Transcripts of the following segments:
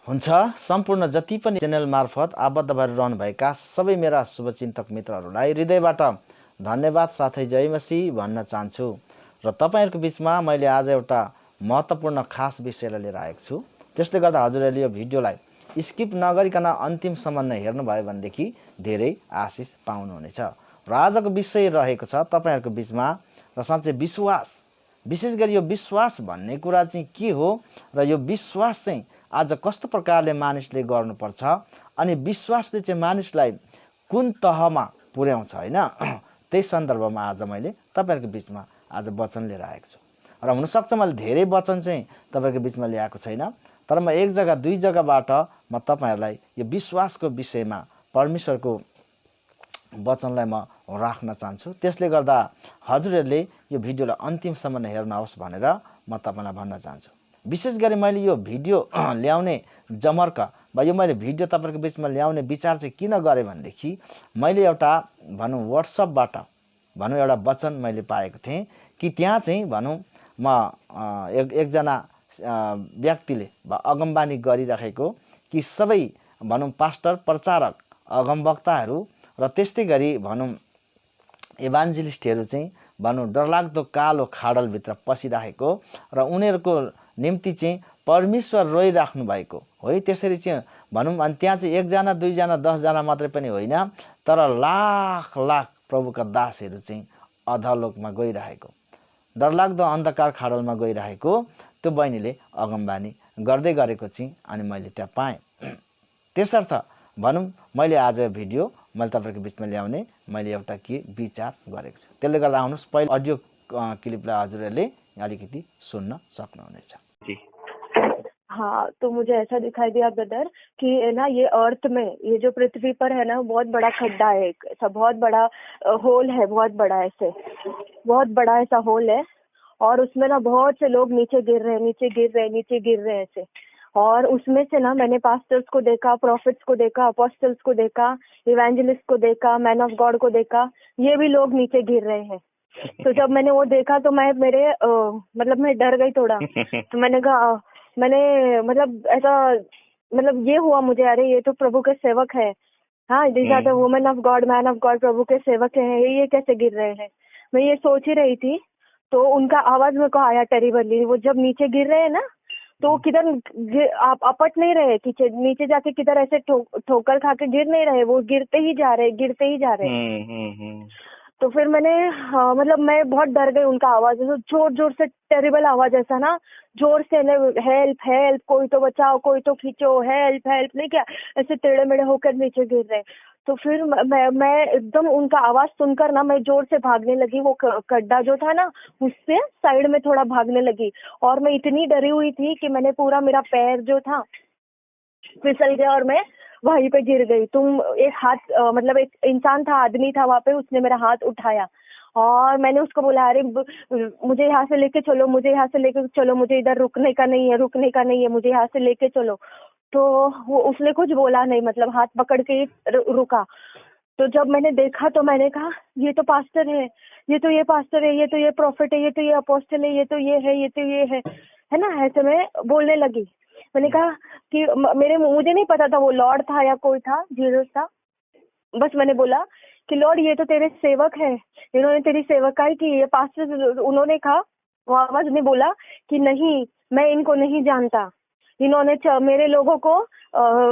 हुन्छ। सम्पूर्ण जति पनि च्यानल मार्फत आबद्ध भएर रहनुभएका सबै मेरा शुभचिन्तक मित्रहरूलाई हृदयबाट धन्यवाद साथै जय मसीह भन्न चाहन्छु। र तपाईँहरूको बिचमा मैले आज एउटा महत्त्वपूर्ण खास विषयलाई लिएर आएको छु। त्यसले गर्दा हजुरहरूले यो भिडियोलाई स्किप नगरिकन अन्तिमसम्म नै हेर्नुभयो भनेदेखि धेरै आशिष पाउनुहुनेछ। र आजको विषय रहेको छ तपाईँहरूको बिचमा र साँच्चै विश्वास। विशेष गरी यो विश्वास भन्ने कुरा चाहिँ के हो र यो विश्वास चाहिँ आज कस्तो प्रकारले मानिसले गर्नुपर्छ अनि विश्वासले चाहिँ मानिसलाई कुन तहमा पुर्याउँछ हैन, त्यही सन्दर्भमा आज मैले तपाईहरुको बिचमा आज वचन लिएर आएको छु। र हुनसक्छ मैले धेरै वचन चाहिँ तपाईहरुको बिचमा ल्याएको छैन, तर म एक जग्गा दुई जग्गाबाट म तपाईहरुलाई यो विश्वासको विषयमा परमेश्वरको वचनलाई म राख्न चाहन्छु। त्यसले गर्दा हजुरहरूले यो भिडियोलाई अन्तिमसम्म हेर्नुहोस् भनेर म तपाईलाई भन्न चाहन्छु। विशेष गरी मैले यो भिडियो ल्याउने जमर्क वा यो मैले भिडियो तपाईहरुको बिचमा ल्याउने विचार चाहिँ किन गरे भनेदेखि मैले एउटा भनौं व्हाट्सएपबाट भनौं एउटा वचन मैले पाएको थिएँ कि त्यहाँ चाहिँ भनौं म एकजना व्यक्तिले वा अगमबानी गरिराखेको कि सबै भनौं पास्टर, प्रचारक, अगमवक्ताहरू र त्यस्तै गरी भनौं इभान्जेलिस्टहरू चाहिँ भनौं डरलाग्दो कालो खाडलभित्र पसिराखेको र उनीहरूको निम्ति चाहिँ परमेश्वर रोइराख्नु भएको हो। त्यसरी चाहिँ भनौं अनि त्यहाँ चाहिँ एकजना दुईजना 10 जना मात्रै पनि होइन, तर लाख लाख प्रभुका दासहरू चाहिँ अधोलोकमा गइरहेको, डरलाग्दो अन्धकार खाडलमा गइरहेको त्यो बहिनीले अगमबानी गर्दै गरेको चाहिँ अनि मैले त्यहाँ पाएँ। त्यसर्थ भनौं मैले आज भिडियो मैले तपाईहरुको बिचमा ल्याउने मैले एउटा के विचार गरेको छु। त्यसले गर्दा आउनुस् पहिलो अडियो क्लिपलाई हजुरहरूले अलिकति सुन्न सक्नुहुनेछ। हाँ, तो मुझे ऐसा दिखाई दिया ब्रदर कि ना ये अर्थ में, ये जो पृथ्वी पर है ना, बहुत बड़ा खड्डा है, ऐसा बहुत बड़ा होल है, बहुत बड़ा ऐसे बहुत बड़ा ऐसा होल है और उसमें ना बहुत से लोग नीचे गिर रहे हैं, नीचे गिर रहे हैं, नीचे गिर रहे हैं ऐसे। और उसमें से ना मैंने पास्टर्स को देखा, प्रॉफिट्स को देखा, अपोस्टल्स को देखा, इवेंजलिस्ट को देखा, मैन ऑफ गॉड को देखा, ये भी लोग नीचे गिर रहे हैं। तो जब मैंने वो देखा तो मैं मतलब मैं डर गई थोड़ा। तो मैंने कहा मतलब ऐसा मतलब ये हुआ मुझे, अरे ये तो प्रभु के सेवक है। हाँ, these are the women of God, man of God, प्रभु के सेवक हैं, ये कैसे गिर रहे हैं। मैं ये सोच ही रही थी तो उनका आवाज मेरे को आया टेरिबली। वो जब नीचे गिर रहे हैं ना तो किधर आप अपट नहीं रहे, नीचे जाके किधर ऐसे ठोकर खा के गिर नहीं रहे, वो गिरते ही जा रहे, गिरते ही जा रहे। तो फिर मैंने मतलब मैं बहुत डर गई उनका आवाज, जोर जोर से टेरिबल आवाज, ऐसा ना जोर से, हेल्प हेल्प, कोई तो बचाओ, कोई तो खींचो, हेल्प हेल्प, नहीं क्या, ऐसे टेढ़े मेढ़े होकर नीचे गिर रहे। तो फिर मैं एकदम उनका आवाज सुनकर ना मैं जोर से भागने लगी। वो गड्ढा जो था ना उससे साइड में थोड़ा भागने लगी और मैं इतनी डरी हुई थी कि मैंने पूरा मेरा पैर जो था फिसल गया और मैं वहीं पे गिर गई। एक हाथ मतलब एक इंसान था, आदमी था वहाँ पे, उसने मेरा हाथ उठाया और मैंने उसको बोला, अरे मुझे यहाँ से लेके चलो, मुझे यहाँ से लेके चलो, मुझे इधर रुकने का नहीं है, रुकने का नहीं है, मुझे यहाँ से लेके चलो। तो वो उसने कुछ बोला नहीं, मतलब हाथ पकड़ के रुका। तो जब मैंने देखा तो मैंने कहा ये तो पास्टर है, ये तो ये पास्टर है, ये तो ये प्रॉफिट है, ये तो ये अपोस्टल है, ये तो ये है, ये तो ये है ना, ऐसे मैं बोलने लगी। मैंने कहा कि मुझे नहीं पता था वो लॉर्ड था या कोई था, जीसस था। बस मैंने बोला कि लॉर्ड ये तो तेरे सेवक है, इन्होंने तेरी सेवकाई की। ये पास्टर, उन्होंने कहा, वो आवाज ने बोला कि नहीं, मैं इनको नहीं जानता, इन्होंने मेरे लोगों को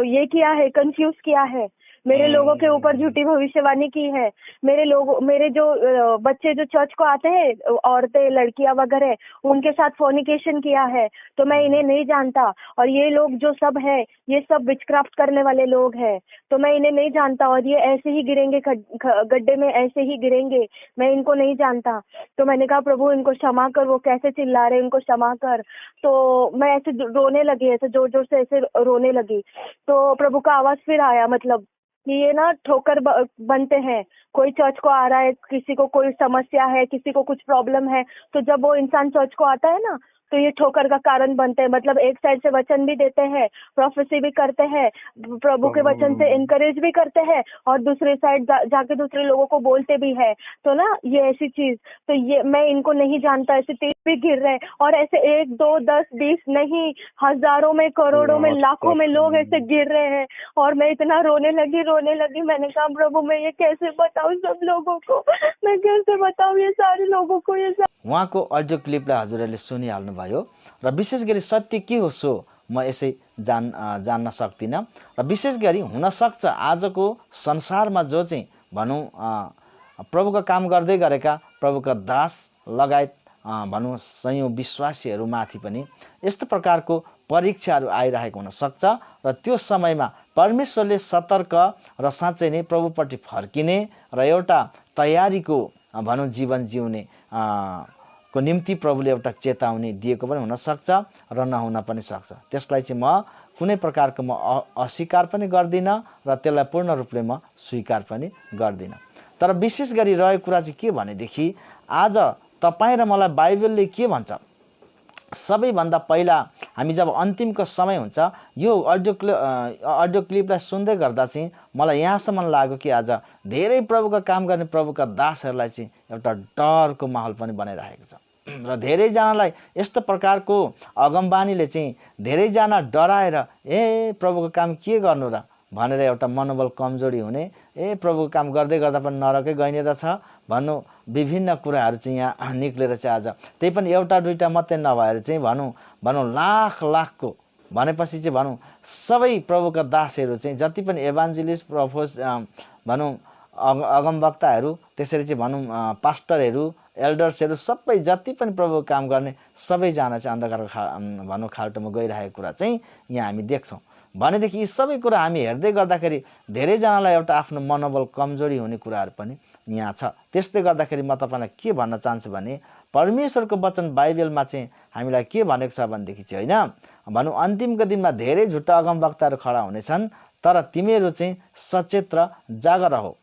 ये किया है, कंफ्यूज किया है, मेरे लोगों के ऊपर झूठी भविष्यवाणी की है, मेरे जो बच्चे जो चर्च को आते हैं, औरतें, लड़कियां वगैरह, उनके साथ फोर्निकेशन किया है, तो मैं इन्हें नहीं जानता। और ये लोग जो सब है, ये सब विचक्राफ्ट करने वाले लोग हैं, तो मैं इन्हें नहीं जानता और ये ऐसे ही गिरेंगे, गड्ढे में ऐसे ही गिरेंगे, मैं इनको नहीं जानता। तो मैंने कहा प्रभु इनको क्षमा कर, वो कैसे चिल्ला रहे, इनको क्षमा कर। तो मैं ऐसे रोने लगी, ऐसे जोर जोर से ऐसे रोने लगी। तो प्रभु का आवाज फिर आया, मतलब कि ये ना ठोकर बनते हैं। कोई चर्च को आ रहा है, किसी को कोई समस्या है, किसी को कुछ प्रॉब्लम है, तो जब वो इंसान चर्च को आता है ना तो ये ठोकर का कारण बनते हैं। मतलब एक साइड से वचन भी देते हैं, प्रोफेसी भी करते हैं, प्रभु के वचन से इनकरेज भी करते हैं, और दूसरे साइड जाके दूसरे लोगों को बोलते भी है। तो ना ये ऐसी चीज, तो ये मैं इनको नहीं जानता, ऐसे तीर भी गिर रहे हैं, और ऐसे 1 2 10 20 नहीं, हजारों में, करोड़ों में, लाखों में लोग ऐसे गिर रहे हैं। और मैं इतना रोने लगी। मैंने कहा प्रभु मैं ये कैसे बताऊं सब लोगों को, मैं कैसे बताऊं ये सारे लोगों को ये उहाँको अडियो क्लिपलाई हजुरहरूले सुनिहाल्नुभयो र विशेष गरी सत्य के हो सो म यसै जान्न सक्दिनँ। र विशेष गरी हुनसक्छ आजको संसारमा जो चाहिँ भनौँ प्रभुको काम गर्दै गरेका प्रभुका दास लगायत भनौँ सयौँ विश्वासीहरूमाथि पनि यस्तो प्रकारको परीक्षाहरू आइरहेको हुनसक्छ र त्यो समयमा परमेश्वरले सतर्क र साँच्चै नै प्रभुपट्टि फर्किने र एउटा तयारीको भनौँ जीवन जिउने को निम्ति प्रभुले एउटा चेतावनी दिएको पनि हुनसक्छ र नहुन पनि सक्छ। त्यसलाई चाहिँ म कुनै प्रकारको म अस्वीकार पनि गर्दिनँ र त्यसलाई पूर्ण रूपले म स्वीकार पनि गर्दिनँ। तर विशेष गरी रहेको कुरा चाहिँ के भनेदेखि आज तपाईँ र मलाई बाइबलले के भन्छ, सबैभन्दा पहिला हामी जब अन्तिमको समय हुन्छ यो अडियो क्लिपलाई सुन्दै गर्दा चाहिँ मलाई यहाँसम्म लाग्यो कि आज धेरै प्रभुका काम गर्ने प्रभुका दासहरूलाई चाहिँ एउटा डरको माहौल पनि बनाइरहेको छ र धेरैजनालाई यस्तो प्रकारको अगमबानीले चाहिँ धेरैजना डराएर प्रभुको काम के गर्नु र भनेर एउटा मनोबल कमजोरी हुने, प्रभुको काम गर्दै गर्दा पनि नरकै गइने रहेछ भनौँ विभिन्न कुराहरू चाहिँ यहाँ निक्लेर चाहिँ आज त्यही पनि एउटा दुईटा मात्रै नभएर चाहिँ भनौँ लाखको भनेपछि चाहिँ भनौँ सबै प्रभुका दासहरू चाहिँ जति पनि एभान्जेलिस्ट भनौँ अगमवक्ताहरू, त्यसरी चाहिँ भनौँ पास्टरहरू, एल्डर्सहरू सबै जति पनि प्रभुको काम गर्ने सबैजना चाहिँ अन्धकारको भनौँ खाल्टोमा गइरहेको कुरा चाहिँ यहाँ हामी देख्छौँ। भनेदेखि यी सबै कुरा हामी हेर्दै गर्दाखेरि धेरैजनालाई एउटा आफ्नो मनोबल कमजोरी हुने कुराहरू पनि यहाँ छ। त्यसले गर्दाखेरि म तपाईँलाई के भन्न चाहन्छु भने परमेश्वरको वचन बाइबलमा चाहिँ हामीलाई के भनेको छ भनेदेखि चाहिँ होइन भनौँ अन्तिमको दिनमा धेरै झुट्टा अगमवक्ताहरू खडा हुनेछन्, तर तिमीहरू चाहिँ सचेत र जागर हो,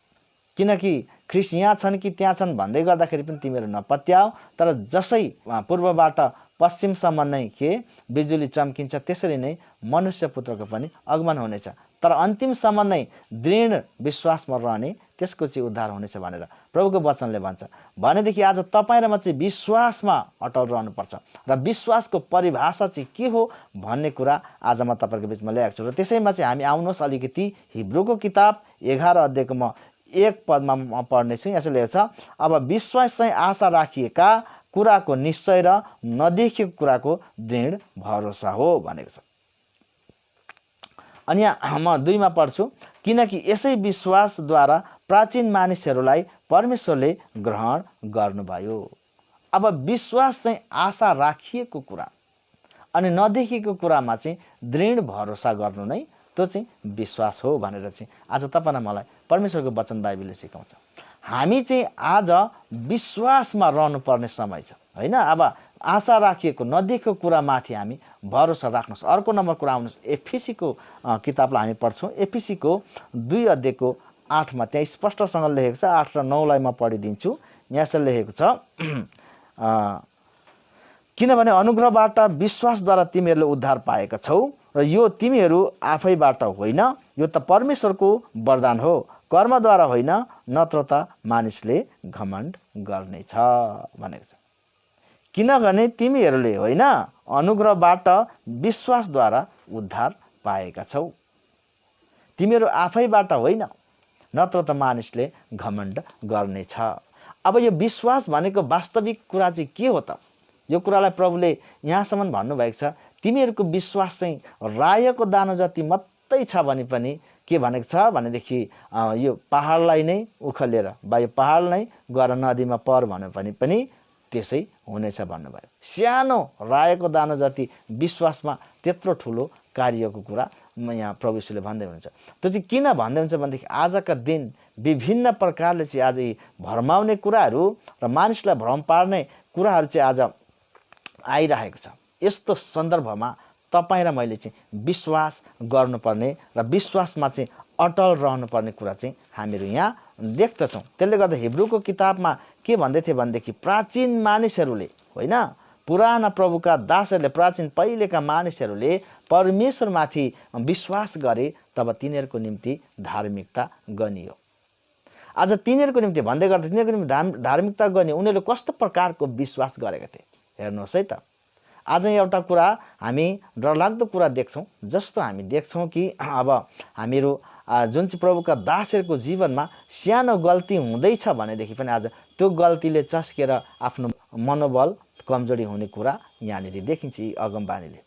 किनकि ख्रिस्ट यहाँ छन् कि त्यहाँ छन् भन्दै गर्दाखेरि पनि तिमीहरू नपत्याओ। तर जसै पूर्वबाट पश्चिमसम्म नै के बिजुली चम्किन्छ त्यसरी नै मनुष्य पुत्रको पनि आगमन हुनेछ, तर अन्तिमसम्म नै दृढ विश्वासमा रहने त्यसको चाहिँ उद्धार हुनेछ भनेर प्रभुको वचनले भन्छ। भनेदेखि आज तपाईँ र म चाहिँ विश्वासमा अटल रहनुपर्छ र विश्वासको परिभाषा चाहिँ के हो भन्ने कुरा आज म तपाईँको बिचमा ल्याएको छु। र त्यसैमा चाहिँ हामी आउनुहोस् अलिकति हिब्रूको किताब 11 अध्यायको म 1 पदमा म पढ्नेछु। यसो लेखेको छ, अब विश्वास चाहिँ आशा राखिएका कुराको निश्चय र नदेखिएको कुराको दृढ भरोसा हो भनेको छ। अनि यहाँ म 2 मा पढ्छु, किनकि यसै विश्वासद्वारा प्राचीन मानिसहरूलाई परमेश्वरले ग्रहण गर्नुभयो। अब विश्वास चाहिँ आशा राखिएको कुरा अनि नदेखिएको कुरामा चाहिँ दृढ भरोसा गर्नु नै त्यो चाहिँ विश्वास हो भनेर चाहिँ आज तपाईँ र मलाई परमेश्वरको वचन बाइबलले सिकाउँछ। हामी चाहिँ आज विश्वासमा रहनुपर्ने समय छ होइन। अब आशा राखिएको नदेखेको कुरामाथि हामी भरोसा राख्नुहोस्। अर्को नम्बर कुरा आउनुहोस्, एफिसीको किताबलाई हामी पढ्छौँ। एफिसीको 2 अध्यायको 8 मा त्यहाँ स्पष्टसँग लेखेको छ। 8 र 9 लाई म पढिदिन्छु। यहाँ चाहिँ लेखेको छ, किनभने अनुग्रहबाट विश्वासद्वारा तिमीहरूले उद्धार पाएका छौ र यो तिमीहरू आफैबाट होइन, यो त परमेश्वरको वरदान हो, कर्मद्वारा होइन, नत्र त मानिसले घमण्ड गर्नेछ भनेको छ। किनभने तिमीहरूले होइन अनुग्रहबाट विश्वासद्वारा उद्धार पाएका छौ, तिमीहरू आफैबाट होइन, नत्र त मानिसले घमण्ड गर्नेछ। अब यो विश्वास भनेको वास्तविक कुरा चाहिँ के हो त? यो कुरालाई प्रभुले यहाँसम्म भन्नुभएको छ, तिमीहरूको विश्वास चाहिँ रायोको दाना जति मात्रै छ भने पनि के भनेको छ भनेदेखि यो पहाडलाई नै उखलेर वा यो पहाड नै गएर नदीमा पर भन्यो भने पनि त्यसै हुनेछ भन्नुभयो। सानो रायोको दाना जति विश्वासमा त्यत्रो ठुलो कार्यको कुरा यहाँ प्रभु यीशुले भन्दै हुनुहुन्छ। त्यो चाहिँ किन भन्दै हुन्छ भनेदेखि आजका दिन विभिन्न प्रकारले चाहिँ आज भरमाउने कुराहरू र मानिसलाई भ्रम पार्ने कुराहरू चाहिँ आज आइरहेको छ। यस्तो सन्दर्भमा तपाईँ र मैले चाहिँ विश्वास गर्नुपर्ने र विश्वासमा चाहिँ अटल रहनुपर्ने कुरा चाहिँ हामीहरू यहाँ देख्दछौँ। त्यसले गर्दा हिब्रूको किताबमा के भन्दै थियो भनेदेखि प्राचीन मानिसहरूले होइन पुराना प्रभुका दासहरूले प्राचीन पहिलेका मानिसहरूले परमेश्वरमाथि विश्वास गरे तब तिनीहरूको निम्ति धार्मिकता गनियो। आज तिनीहरूको निम्ति भन्दै गर्दा तिनीहरूको निम्ति धार्मिकता गर्ने उनीहरूले कस्तो प्रकारको विश्वास गरेका थिए हेर्नुहोस् है त। आज एउटा कुरा हामी डरलाग्दो कुरा देख्छौँ, जस्तो हामी देख्छौँ कि अब हामीहरू जुन चाहिँ प्रभुका दासहरूको जीवनमा सानो गल्ती हुँदैछ भनेदेखि पनि आज त्यो गल्तीले चस्केर आफ्नो मनोबल कमजोरी हुने कुरा यहाँनिर देखिन्छ यी अगमबाणीले।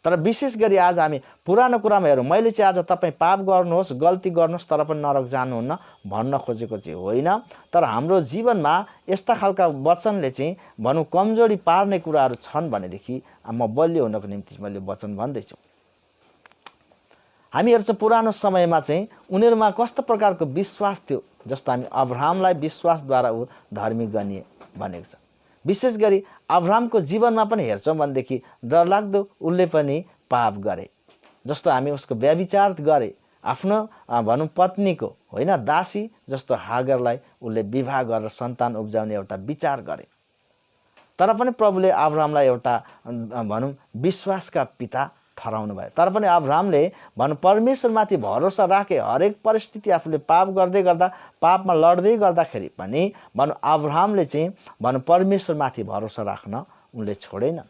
तर विशेष गरी आज हामी पुरानो कुरामा हेरौँ, मैले चाहिँ आज तपाईँ पाप गर्नुहोस्, गल्ती गर्नुहोस् तर पनि नरक जानुहुन्न भन्न खोजेको चाहिँ होइन। तर हाम्रो जीवनमा यस्ता खालका वचनले चाहिँ भनौँ कमजोरी पार्ने कुराहरू छन् भनेदेखि म बलियो हुनको निम्ति मैले वचन भन्दैछु। हामी हेर्छौँ पुरानो समयमा चाहिँ उनीहरूमा कस्तो प्रकारको विश्वास थियो, जस्तो हामी अब्राहमलाई विश्वासद्वारा ऊ धार्मिक गनिए भनेको छ। विशेष गरी अब्राहमको जीवनमा पनि हेर्छौँ भनेदेखि डरलाग्दो उसले पनि पाप गरे, जस्तो हामी उसको व्यभिचार गरे, आफ्नो भनौँ पत्नीको होइन दासी जस्तो हागरलाई उसले विवाह गरेर सन्तान उब्जाउने एउटा विचार गरे। तर पनि प्रभुले अब्राहमलाई एउटा भनौँ विश्वासका पिता ठहराउनु भयो। तर पनि अब्राहमले भनौँ परमेश्वरमाथि भरोसा राखे, हरेक परिस्थिति आफूले पाप गर्दै गर्दा पापमा लड्दै गर्दाखेरि पनि भनौँ अब्राहमले चाहिँ भनौँ परमेश्वरमाथि भरोसा राख्न उनले छोडेन।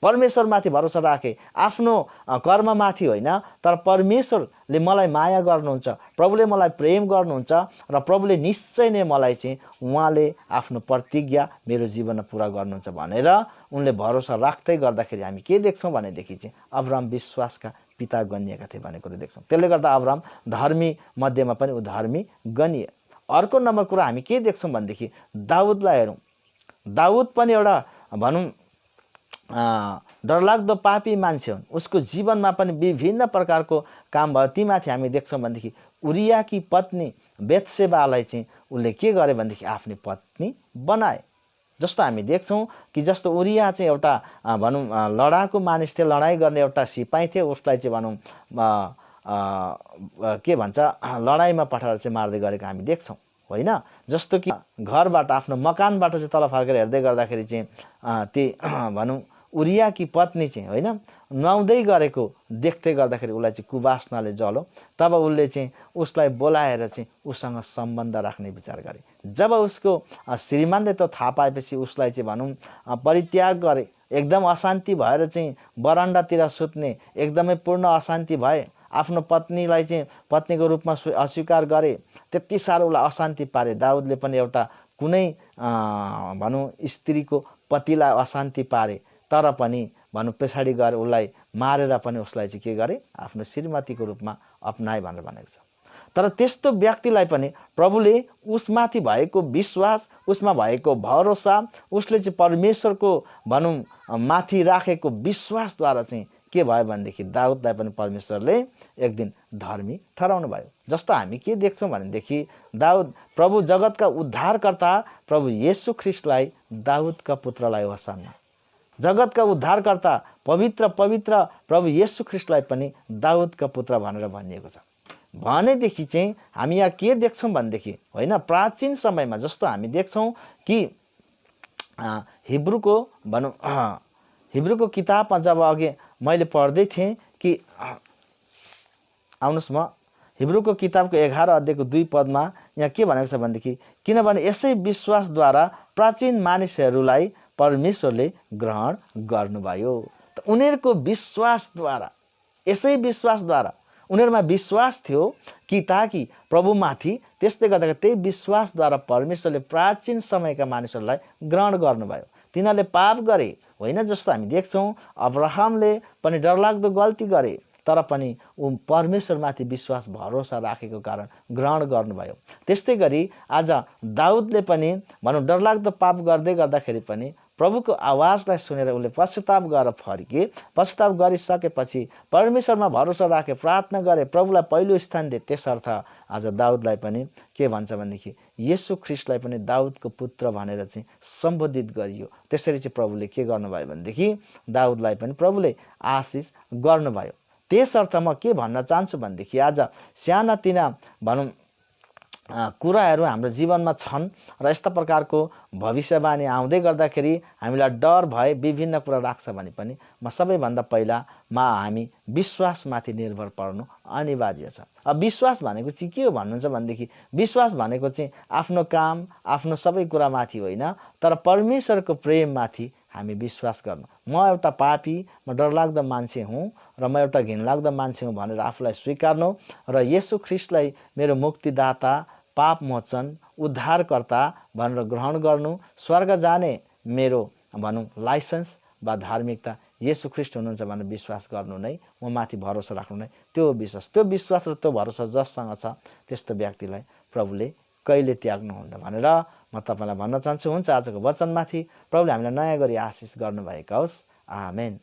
परमेश्वरमाथि भरोसा राखे, आफ्नो कर्ममाथि होइन, तर परमेश्वरले मलाई माया गर्नुहुन्छ, प्रभुले मलाई प्रेम गर्नुहुन्छ र प्रभुले निश्चय नै मलाई चाहिँ उहाँले आफ्नो प्रतिज्ञा मेरो जीवनमा पुरा गर्नुहुन्छ भनेर उनले भरोसा राख्दै गर्दाखेरि हामी के देख्छौँ भनेदेखि चाहिँ अब्राहम विश्वासका पिता गनिएका थिए भन्ने कुरो देख्छौँ। त्यसले गर्दा अब्राहम धर्मी मध्येमा पनि ऊ धर्मी गनिए। अर्को नम्बर कुरा हामी के देख्छौँ भनेदेखि दाउदलाई हेरौँ। दाउद पनि एउटा भनौँ डरलाग्दो पापी मान्छे हुन्। उसको जीवनमा पनि विभिन्न प्रकारको काम भयो। तीमाथि हामी देख्छौँ भनेदेखि उरियाकी पत्नी बेत्सेबालाई चाहिँ उसले के गरे भनेदेखि आफ्नै पत्नी बनाए। जस्तो हामी देख्छौँ कि जस्तो उरिया चाहिँ एउटा भनौँ लडाकु मानिस थियो, लडाइँ गर्ने एउटा सिपाही थियो, उसलाई चाहिँ भनौँ के भन्छ लडाइँमा पठाएर चाहिँ मार्दै गरेको हामी देख्छौँ होइन। जस्तो कि घरबाट आफ्नो मकानबाट चाहिँ तल फर्केर हेर्दै गर्दाखेरि चाहिँ ती भनौँ उरियाकी पत्नी चाहिँ होइन नुहाउँदै गरेको देख्दै गर्दाखेरि उसलाई चाहिँ कुवासनाले जल्यो। तब उसले चाहिँ उसलाई बोलाएर चाहिँ उसँग सम्बन्ध राख्ने विचार गरे। जब उसको श्रीमानले त थाहा पाएपछि उसलाई चाहिँ भनौँ परित्याग गरे, एकदम अशान्ति भएर चाहिँ बरन्डातिर सुत्ने एकदमै पूर्ण अशान्ति भए। आफ्नो पत्नीलाई चाहिँ पत्नीको रूपमा अस्वीकार गरे। त्यति साह्रो उसलाई अशान्ति पारे। दाउदले पनि एउटा कुनै भनौँ स्त्रीको पतिलाई अशान्ति पारे, तर पनि भनौँ पछाडि गएर उसलाई मारेर पनि उसलाई चाहिँ के गरे आफ्नो श्रीमतीको रूपमा अपनाए भनेर भनेको छ। तर त्यस्तो व्यक्तिलाई पनि प्रभुले उसमाथि भएको विश्वास, उसमा भएको भरोसा, उसले चाहिँ परमेश्वरको भनौँ माथि राखेको विश्वासद्वारा चाहिँ के भयो भनेदेखि दाउदलाई पनि परमेश्वरले एक दिन धर्मी ठहराउनु भयो। जस्तो हामी के देख्छौँ भनेदेखि दाउद प्रभु जगतका उद्धारकर्ता प्रभु येशू ख्रिस्टलाई दाउदका पुत्रलाई होसाना, जगतका उद्धारकर्ता पवित्र पवित्र प्रभु येशू ख्रिस्टलाई पनि दाउदका पुत्र भनेर भनिएको छ। भनेदेखि चाहिँ हामी यहाँ के देख्छौँ भनेदेखि होइन प्राचीन समयमा जस्तो हामी देख्छौँ कि हिब्रूको भनौँ हिब्रूको किताबमा जब अघि मैले पढ्दै थिएँ कि आउनुहोस् म हिब्रूको किताबको 11 अध्यायको 2 पदमा यहाँ के भनेको छ भनेदेखि किनभने यसै विश्वासद्वारा प्राचीन मानिसहरूलाई परमेश्वरले ग्रहण गर्नुभयो। त उनीहरूको विश्वासद्वारा, यसै विश्वासद्वारा उनीहरूमा विश्वास थियो कि ताकि प्रभुमाथि, त्यसले गर्दा त्यही विश्वासद्वारा परमेश्वरले प्राचीन समयका मानिसहरूलाई ग्रहण गर्नुभयो। तिनीहरूले पाप गरे होइन, जस्तो हामी देख्छौँ अब्राहमले पनि डरलाग्दो गल्ती गरे, तर पनि ऊ परमेश्वरमाथि विश्वास भरोसा राखेको कारण ग्रहण गर्नुभयो। त्यस्तै गरी आज दाउदले पनि भनौँ डरलाग्दो पाप गर्दै गर्दाखेरि पनि प्रभुको आवाजलाई सुनेर उसले पश्चाताप गरेर फर्के। पश्चाताप गरिसकेपछि परमेश्वरमा भरोसा राखे, प्रार्थना गरे, प्रभुलाई पहिलो स्थान दिए। त्यसर्थ आज दाउदलाई पनि के भन्छ भनेदेखि येशू ख्रिस्टलाई पनि दाउदको पुत्र भनेर चाहिँ सम्बोधित गरियो। त्यसरी चाहिँ प्रभुले के गर्नुभयो भनेदेखि दाउदलाई पनि प्रभुले आशिष गर्नुभयो। त्यसर्थ म के भन्न चाहन्छु भनेदेखि आज सानातिना भनौँ कुराहरू हाम्रो जीवनमा छन् र यस्ता प्रकारको भविष्यवाणी आउँदै गर्दाखेरि हामीलाई डर भए विभिन्न कुरा राख्छ भने पनि म सबैभन्दा पहिला हामी विश्वासमाथि निर्भर पर्नु अनिवार्य छ। अब विश्वास भनेको चाहिँ के हो भन्नुहुन्छ भनेदेखि विश्वास भनेको चाहिँ आफ्नो काम आफ्नो सबै कुरामाथि होइन, तर परमेश्वरको प्रेममाथि हामी विश्वास गर्नु। म एउटा पापी, म डरलाग्दो मान्छे हुँ र म एउटा घिनलाग्दो मान्छे हुँ भनेर आफूलाई स्वीकार्नु र येशू ख्रीष्टलाई मेरो मुक्तिदाता, पाप मोचन, उद्धारकर्ता भनेर ग्रहण गर्नु। स्वर्ग जाने मेरो भनौँ लाइसेन्स वा धार्मिकता येशू ख्रीष्ट हुनुहुन्छ भनेर विश्वास गर्नु नै, म माथि भरोसा राख्नु नै त्यो विश्वास। त्यो विश्वास र त्यो भरोसा जससँग छ त्यस्तो व्यक्तिलाई प्रभुले कहिले त्याग्नुहुन्न भनेर म तपाईँलाई भन्न चाहन्छु। हुन्छ, आजको वचनमाथि प्रभुले हामीलाई नयाँ गरी आशिष गर्नुभएको होस्। आमेन।